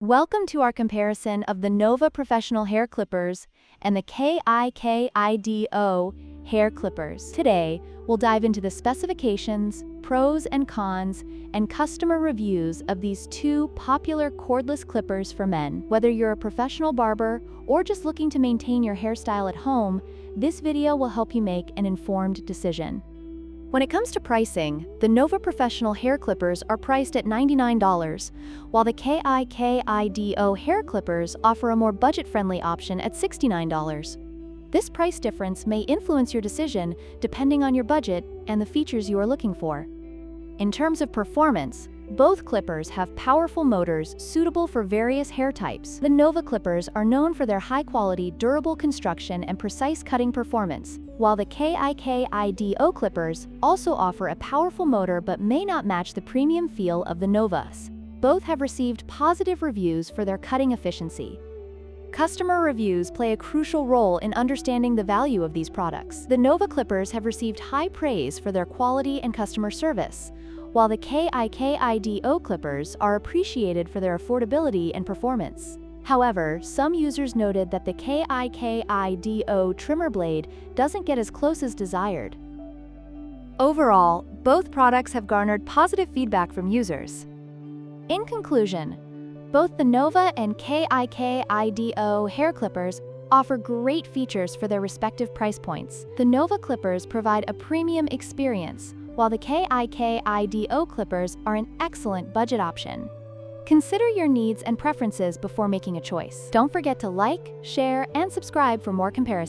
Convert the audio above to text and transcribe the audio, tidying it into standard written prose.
Welcome to our comparison of the Novah Professional Hair Clippers and the KIKIDO Hair Clippers. Today, we'll dive into the specifications, pros and cons, and customer reviews of these two popular cordless clippers for men. Whether you're a professional barber or just looking to maintain your hairstyle at home, this video will help you make an informed decision. When it comes to pricing, the Novah Professional Hair Clippers are priced at $99, while the KIKIDO Hair Clippers offer a more budget-friendly option at $69. This price difference may influence your decision depending on your budget and the features you are looking for. In terms of performance, both clippers have powerful motors suitable for various hair types. The Novah clippers are known for their high-quality, durable construction and precise cutting performance, while the KIKIDO clippers also offer a powerful motor but may not match the premium feel of the Novahs. Both have received positive reviews for their cutting efficiency. Customer reviews play a crucial role in understanding the value of these products. The Novah clippers have received high praise for their quality and customer service, while the KIKIDO clippers are appreciated for their affordability and performance. However, some users noted that the KIKIDO trimmer blade doesn't get as close as desired. Overall, both products have garnered positive feedback from users. In conclusion, both the Novah and KIKIDO hair clippers offer great features for their respective price points. The Novah clippers provide a premium experience, while the KIKIDO clippers are an excellent budget option. Consider your needs and preferences before making a choice. Don't forget to like, share, and subscribe for more comparisons.